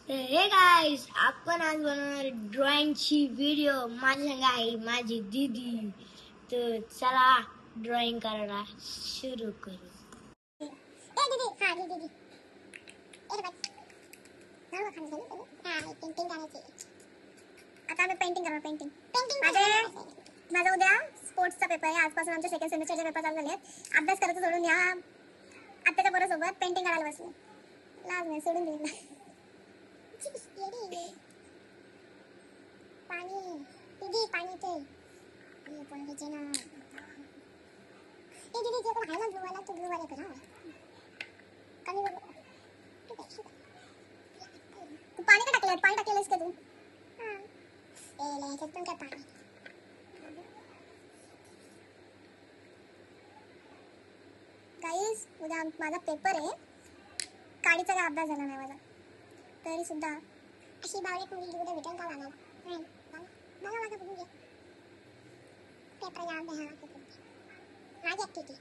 Hey guys, आपण आज बनवणार ड्रॉइंगची व्हिडिओ. माझ्या संग आहे माझी दीदी. तर चला ड्रॉइंग करायला सुरू करू. दीदी हाँ दीदी एक बात नाव खाने चाहिए हाँ पेंटिंग करायची आता आम्ही पेंटिंग करणार पेंटिंग माझा उद्या स्पोर्ट्सचा पेपर आहे. आजपासून आमचे सेकंड सेमिस्टरचे पेपर चालू झाले आहेत. अभ्यास करायचं सोडून या आत्याच्या बरोबर पेंटिंग करायला बसले. लाज नाही सोडून दिली पाणी दीदी पाणी ते ये पण घ्यायचे ना ये दीदी जे कोण आहे ना ब्लू वाला तो ब्लू वाला करा कमी बघ तू पाणी का टाकलं पाणी टाकलेलंस का तू हां ए ले ह्याच्यात पण काय पाणी गाईस उद्या माझा पेपर आहे. काडीचा काय अभ्यास झाला नाही माझा तरी सुद्धा अशी बावळीत मुलगी उद्या भेटेल का लागणार नाही मला माझा बघून घे पेपर याद आहे माझी ऍक्टिव्हिटी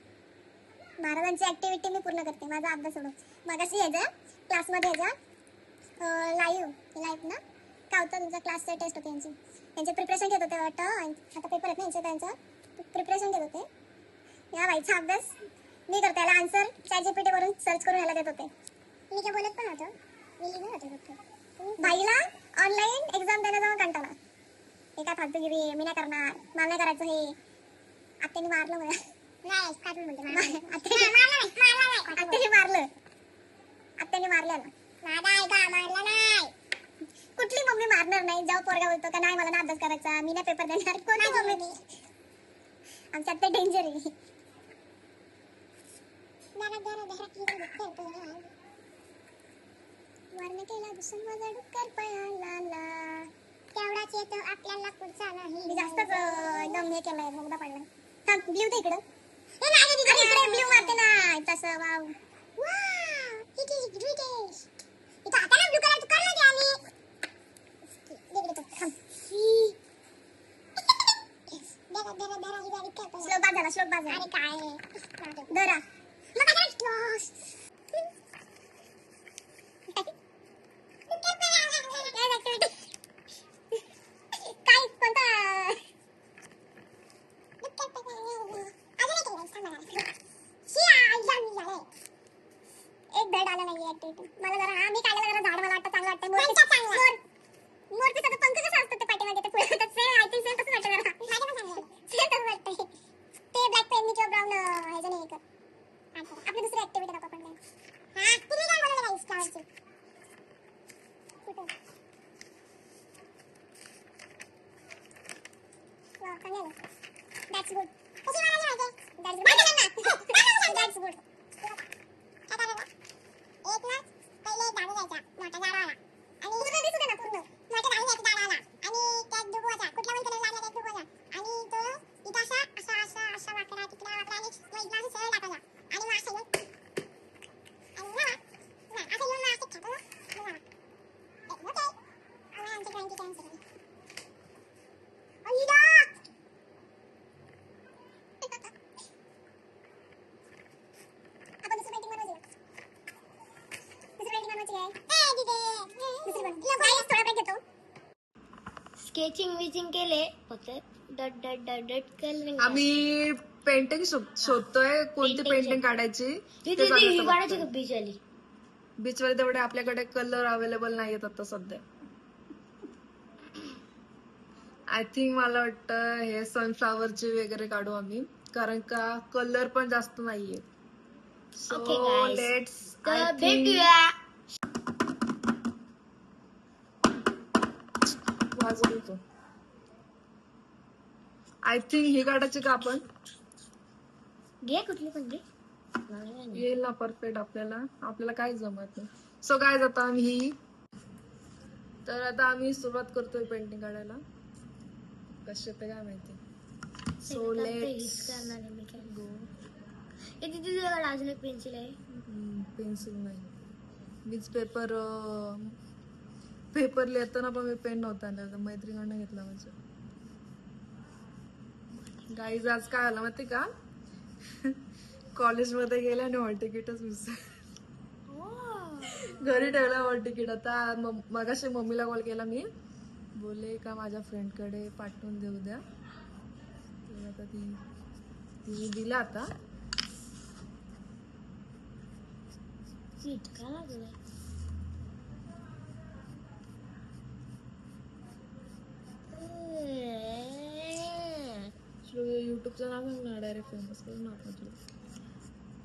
महाराजांची ऍक्टिव्हिटी मी पूर्ण करते. माझा अभ्यास सोडून मगाशी यायचं क्लासमध्ये यायचं लाईव्ह ना काय होतं तुमच्या क्लासचे टेस्ट होते यांचे प्रिपरेशन घेत होते वाटतं. आता पेपर आहेत ना त्यांचं प्रिपरेशन घेत होते. या बाईचा अभ्यास मी करते. याला आन्सर ChatGPT वरून सर्च करून यायला देत होते. मी काय बोलत पण होतं मी लिहिलं होतं फक्त बाईला ऑनलाईन एक्झाम देण्या जाऊन कंटाळा हे काय फालतूगिरी मी नाही करणार मला नाही करायचं हे आत्याने मारलं मला नाही काय म्हणते आत्याने मारलं मारलं नाही कुठली मम्मी मारणार नाही. जेव्हा पोरगा बोलतो का नाही मला ना अभ्यास करायचा मी नाही पेपर देणार कोणती मम्मी आमच्या आत्या डेंजर आहे. वर्ण केला दुसरा माझा डुक्कर पळाला तेवढाच येतो आपल्याला पुढचा नाही. मी जास्तच एकदम हे केलंय मुगदा पडला. थांब ब्ल्यू दे इकडं हे नाही दीदी इकडे ब्ल्यू मारते ना तसं वाव इट इज ब्रिटिश इथं आता ना ब्लू कलर कर ना आली इकडे तो थांब दरा ही गाडी काय श्लोक बाज अरे काय दरा मग काय क्लोज एक धड आला नाहीये ऍक्टिव्हिटी मला जरा हा मी काढलेला जरा झाड मला वाटतं चांगलं वाटतं. मोर पिसाचं पंख कसं असतं ते पाठीमागे ते पुढे तर सेम आय थिंक सेम तसं वाटतं जरा सेम तसं वाटतंय ते ब्लॅक पेननी किंवा ब्राऊन ह्याच्याने हे कर आपली दुसरी ऍक्टिव्हिटी दाखव आपण हा तुम्ही काय बोलले गाईस फ्लावरची कुठे वाह चांगलं दॅट्स गुड कशी मारायला माहिती दॅट्स गुड एक ना पहिले दाणे घ्यायचा मोठा झाड आला आणि पूर्ण दिसू दे ना पूर्ण मोठा दाणे घ्यायचा दाणा आला आणि त्यात डुबवायचा कुठला पण कलर लागला त्यात डुबवायचा आणि तो इथं असा वाकडा तिकडा वाकडा आणि मग इथला असं सरळ टाकायचा आणि मग असं येऊन आणि असं येऊन असं टाकायचं ओके आमच्या ड्रॉइंगची चान्स आहे अय्या आपण दुसरी पेंटिंग बनवायची स्केचिंग विचिंग केले फक्त डट डट डट डट कलरिंग. आम्ही पेंटिंग शोधतोय कोणती पेंटिंग काढायची काढायची का बीच आली बीच वर तेवढे आपल्याकडे कलर अवेलेबल नाहीयेत आता सध्या. आय थिंक मला वाटतं हे सनफ्लावरचे वगैरे काढू आम्ही कारण का कलर पण जास्त नाहीये. सो लेट्स भेटूया. आय थिंक ही काढायची का आपण घे कुठली पण घे येईल ना परफेक्ट आपल्याला काय जमत नाही. सो काय जातं आम्ही तर आता आम्ही सुरुवात करतोय पेंटिंग काढायला कशी ते काय माहिती. So let's go. अजून एक पेन्सिल आहे पेन्सिल नाही मीच पेपर लिहिताना पण मी पेन नव्हता आणला मैत्रिणीकडनं घेतला माझ्या. गाईज आज काय आलं माहिती का कॉलेजमध्ये गेले आणि हॉल तिकीटच मिस घरी ठेवला तिकीट. आता मगाशी मम्मीला कॉल केला मी, बोलले का माझ्या फ्रेंडकडे पाठवून देऊ द्या. तर आता तिने दिला आता. इतका लागलाय. युट्यूबचं नाव सांग ना, डायरेक्ट फेमस करून नाव तुला.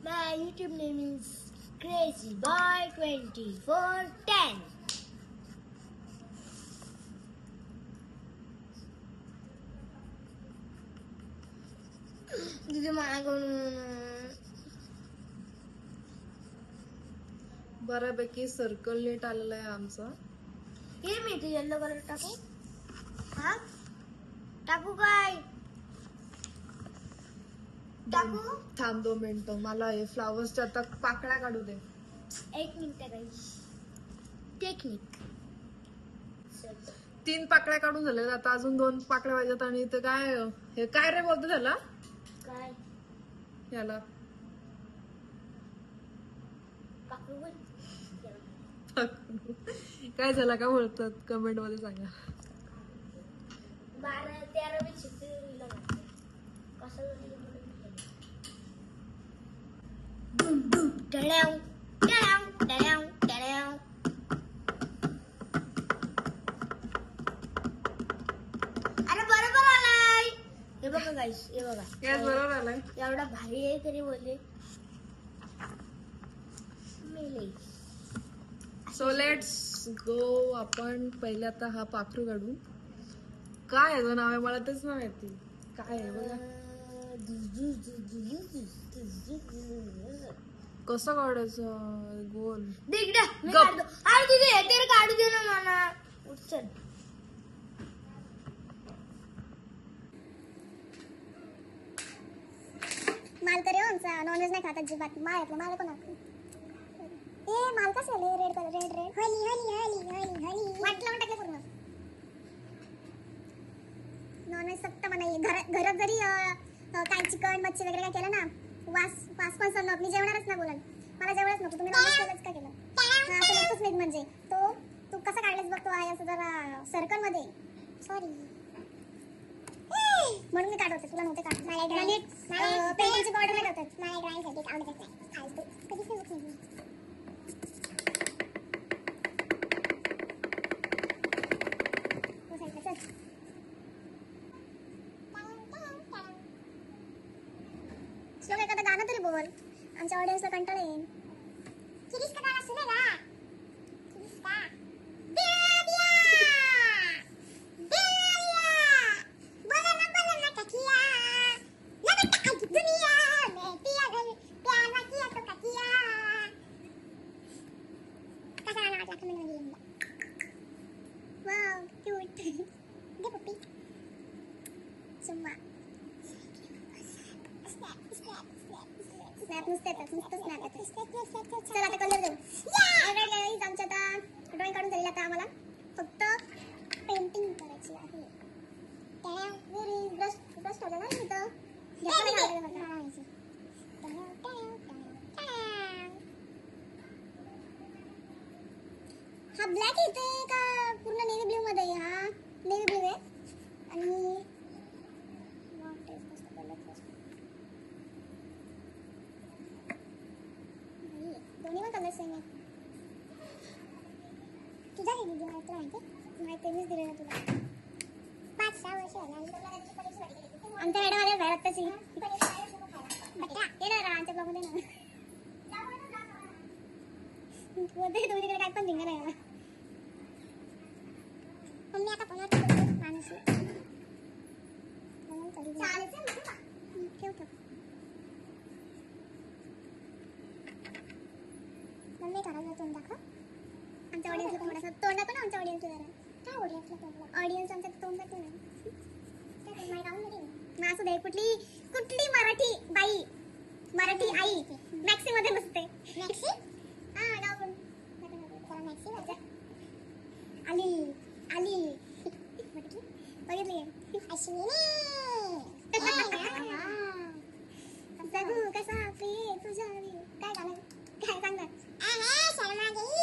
My YouTube name is Crazy Boy 2410. दीदी माझ्याकडून बऱ्यापैकी सर्कल नीट आलेला आहे आमचा. हे मी ते येल्लो कलर टाकू. हा टाकू काय टाकू. थांब 2 मिनिटं, मला हे फ्लावर्सच्या आता पाकळ्या काढू दे. 1 मिनिट गाईस. टेक्निक 3 पाकळ्या काढून झाले, आता अजून 2 पाकळ्या पाहिजेत. आणि ते काय, हे काय रे बोलतो त्याला, काय याला टाकू बोल. काय झाला का बोलतात कमेंट मध्ये सांगा. 12-13 पेक्षा कसं डुम डुम डळ्याव डळ्याव डळ्याव डळ्याव. अरे बरोबर आलाय. हे बघा गाईस, हे बघा. गॅस बरोबर आलाय. एवढा भारी आहे तरी बोलले मेले. So let's go. आपण पहिले आता हा पाखरू काढू. काय याचं नाव आहे मला तेच नाही माहिती. काय आहे बघा, कसं काढायचं गोल. दिगडा मी गप. काढतो. अरे तुझे हे तर काढू दे ना मला. उचल. माल तर आमचा नॉनव्हेज नाही खात अजिबात. माल कोण ए माल कसं आले red colour red red. Holi Holi Holi Holi Holi वाटलं टाकलं पूर्ण. नॉनव्हेज सक्त नाही. घरात जरी काय चिकन मच्छी वगैरे काय केलं ना, वास वास पण सण मी जेवणारच ना. बोलाल मला जेवणच नको. तुम्ही नॉनव्हेज केलंच का केलं. असं नसतोच नाही. म्हणजे तो तू कसं काढलेस बघतो आहे असं जरा सर्कल मध्ये. सॉरी म्हणून मी काढवते, तुला नव्हते काढत. मला पेंटिंगची बॉर्डर नाही करतात. मला ड्रॉइंग साठी आवडत नाही. फालतू कधी फेवत नाही. श्लोक एखादं गाणं तरी बोल, आमच्या ऑडियन्सला कंटाळा येईल. किरीस का गाणं सुनेगा. किरीस का बेबिया बेबिया बोलना ककिया ना बेटा की दुनिया में पिया गई प्यार ना किया तो ककिया. कसा गाणं वाटला कमेंट मध्ये लिहून द्या. Wow cute. दे पप्पी चुम्मा. स्नॅप नुसतं स्नॅप येतं. चला आता कलर देऊ. गाईज आमच्या आता ड्रॉइंग काढून झालेली. आता आम्हाला फक्त पेंटिंग करायची आहे. ब्रश ठेवलं ना इथं. हा ब्लॅक येते का पूर्ण नेव्ही ब्ल्यू मध्ये. हा नेव्ही ब्ल्यू आहे. आणि दोन्ही पण कलर सेम आहे. तुझा हे दिदी मला तुला माहिती मीच दिलेला तुला. 5-6 वर्ष आमच्या मॅडम आल्या बाहेर आत्ताची. येणार आमच्या ब्लॉग मध्ये ना. तुम्ही तिकडे काय पण धिंगा नाही. मम्मी आता पुन्हा माणूस ठेव ठेव. मम्मी करायला तोंड दाखव. आमच्या ऑडियन्सला थोडासा तोंड दाखव ना. आमच्या ऑडियन्सला जरा. काय ऑडियन्सला तोंड. ऑडियन्स आमच्या तोंड दाखव ना. मग असू दे. कुठली मराठी बाई मराठी आई मॅक्सी मध्ये बसते. मॅक्सी हा डाऊन मॅक्सी आली आली बघितली अश्विनी. जगू कसा प्रिय तुझ्या काय झालं काय सांगणार. शर्मा गई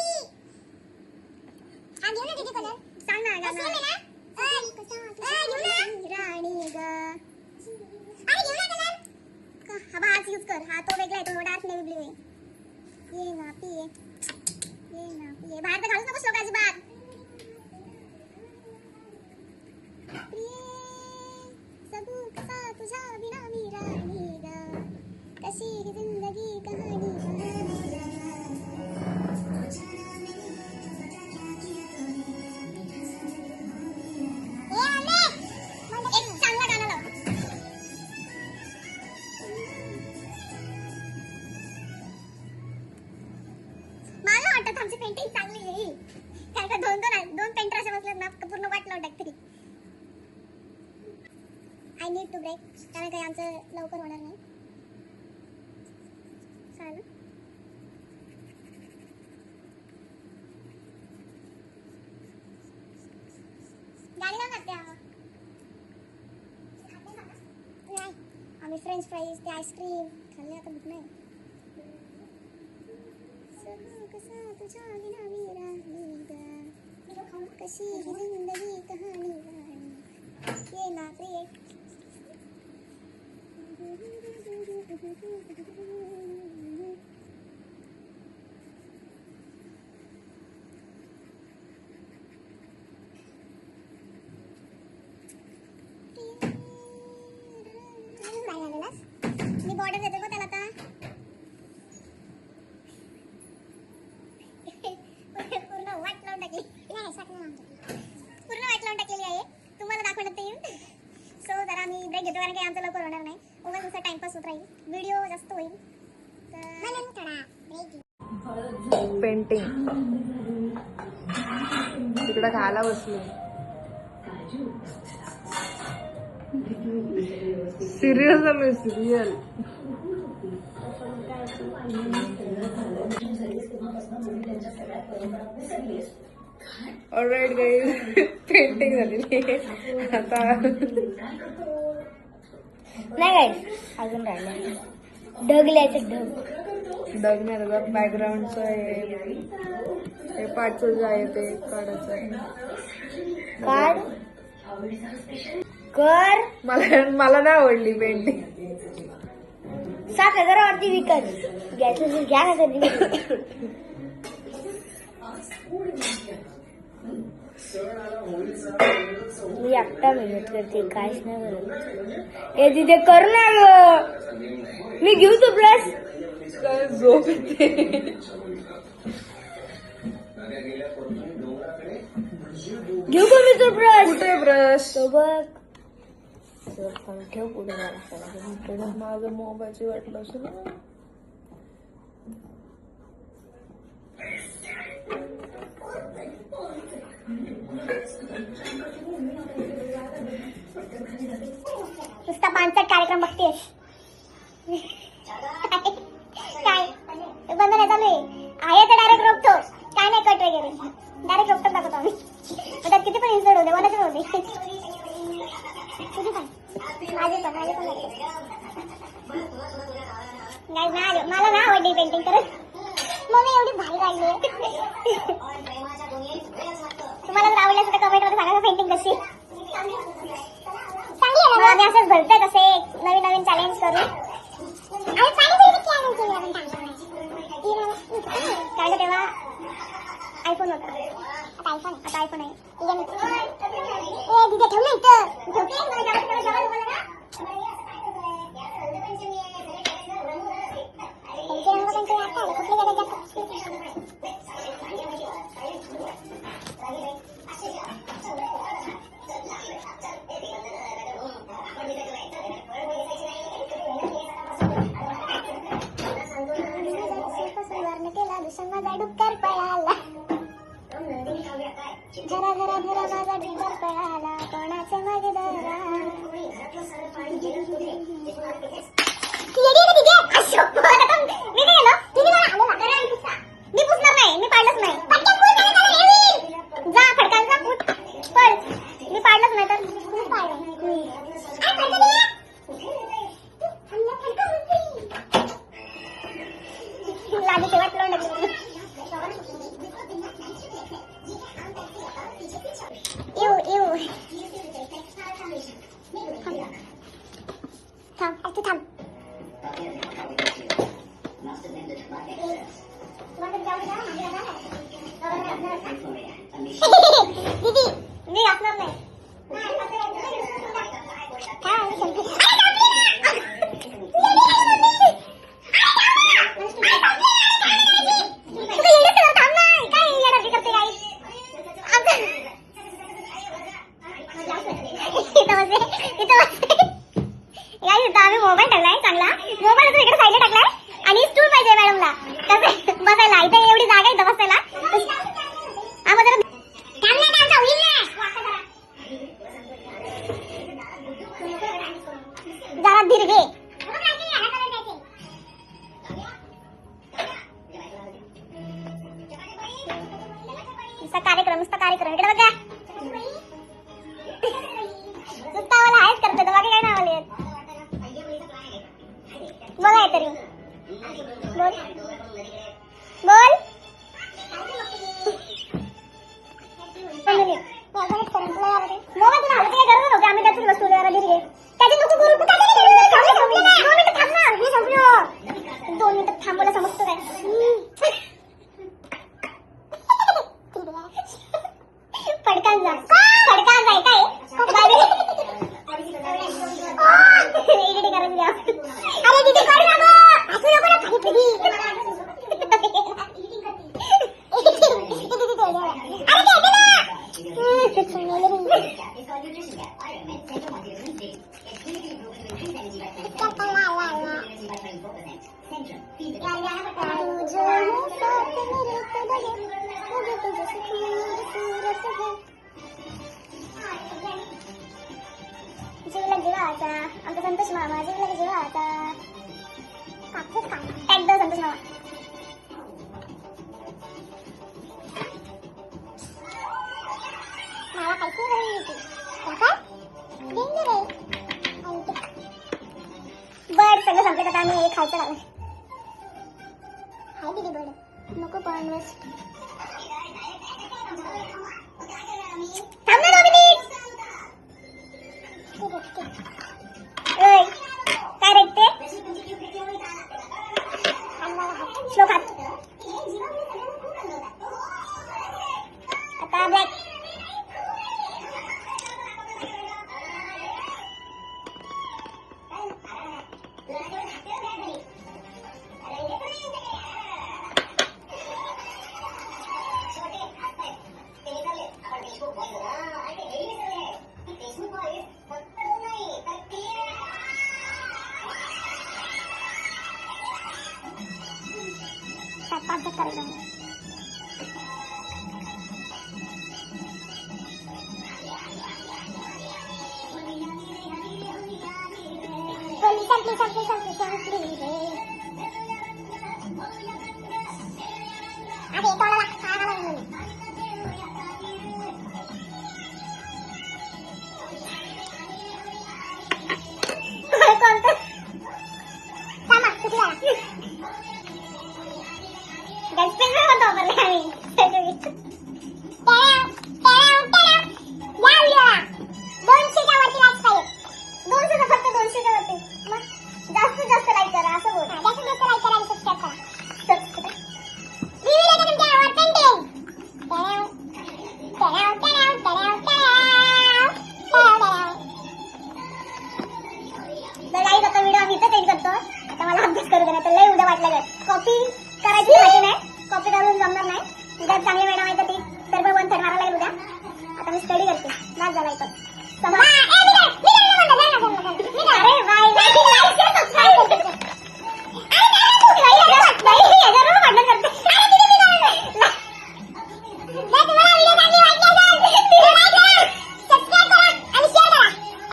हा घेऊ ना दीदी कलर. सांग ना गाणं. राणी ग. अरे घेऊ ना कलर. हा बा हाच यूज कर. हा तो वेगळा आहे, तो डार्क नेव्ही ब्लू आहे. ये ना पिये. ये ना पिये. बाहेर तर घालूच नको श्लोक अजिबात. सबू कसा तुझ्या बिना मी राणी ग. कशी ही जिंदगी कहाणी एक चांगला गाणं लाव. मला वाटतं आमची पेंटिंग चांगली येईल, कारण का दोन पेंटर असे बसले ना पूर्ण वाट लावून टाकते. आय नीड टू ब्रेक, कारण काही आमचं लवकर होणार नाही. चालेल. गाडी लावून लागते नाही. आम्ही फ्रेंच फ्राईज ते आईस्क्रीम खाल्ले, आता भूक नाही. कसा तुझ्या विना मी राहिली ग. कशी ही जिंदगी कहाणी ये ना प्रिय. मी बॉर्डर देते बघ त्याला आता. पूर्ण वाट लावून टाकली. पूर्ण वाट लावून टाकलेली आहे. तुम्हाला दाखवण्यात येईल. सो जरा मी ब्रेक घेतो, कारण काही आमचं लवकर होणार नाही. उगाच तुमचा टाइमपास होत राहील, व्हिडिओ जास्त होईल. पेंटिंग तिकडे खायला बसलो. सिरियल चालू, सिरियल. ऑलराईट गाईज, पेंटिंग झालेली आता. नाही काय अजून राहिलं. ढग लिहायचं, ढग नाही त्याचा बॅकग्राऊंडचं हे पाठचं जे आहे ते काढायचं आहे. काढ कर. मला नाही आवडली पेंटिंग. 7,000 वरती विकत घ्यायचं घ्या ना कधी. मी एकटा मेहनत करते, काहीच नाही करत. हे तिथे कर ना ग. मी घेऊ तो ब्रश. काय झोप येते. घेऊ का मी तो ब्रश. कुठे ब्रश. तो बघ ठेव पुढे मला. माझं मोबाईलची वाटलं असं ना. नुसता पानसट कार्यक्रम बघतेस. काय बंद नाही चालू आहे तर डायरेक्ट रोखतो. काय नाही कट वगैरे, डायरेक्ट रोखतो दाखवतो आम्ही. त्यात किती पण इन्सर्ट होते, कोणाचे होते. तुझी पण माझे पण मला ना आवडली पेंटिंग करत. मम्मी एवढी भारी काढली. तुम्हाला जर आवडली असेल तर कमेंट मध्ये सांगा पेंटिंग कशी. आम्ही असंच भरतोय कसे नवीन नवीन चॅलेंज करू. कारण तेव्हा आयफोन होता, आता आयफोन आहे. ठेवलं माझा डुक्कर पळाला. झरा झरा झरा माझा डुक्कर पळाला. कोणाचे मागे धरा. मी पुसणार नाही, मी पाडलंच नाही. जा फडकांचा पळ. मी पाडलंच नाही तर लादी शेवट लावून दीदी मी घासणार नाही. आम्ही मोबाईल टाकलाय चांगला, मोबाईल इकडे साईडला टाकलाय आणि स्टूल पाहिजे मॅडमला कसं बसायला. इथे एवढी जागा इथं बसायला. जरा धीर घे. नुसता कार्यक्रम इकडे बघा. नुसतावाला आहेच करते तर बाकी काय नाव आले बघा तरी. बोल बोल मोबाईल तुला हवं काय गरज नव्हती. आम्ही त्याची वस्तू जरा धीर घे. त्याची नको करू. 2 मिनिटं थांबवलं समजतो काय. पडकान जाय काय इकडे करायचं द्या. अरे तिथे काढू नको. असू नको ना जीवला जीवाचा आमचा संतोष मामा. जीवला जीवाचा एकदा संतोष मामा. मला काहीच बर्ड सगळं संपलं. आता आम्ही हे खायचं लागलं. हाय दिदी बर्ड नको पण थांब ना 2 मिनिट. काय रेखते श्लोक हात. आता ब्लॅक पाच करायचं. कॉपी करायची माहिती नाही. कॉपी करून जमणार नाही. उद्या चांगली मॅडम आहे तर ती सर्व 1 थर्ड मारायला लागेल उद्या. आता मी स्टडी करते. नाच झाला इथं.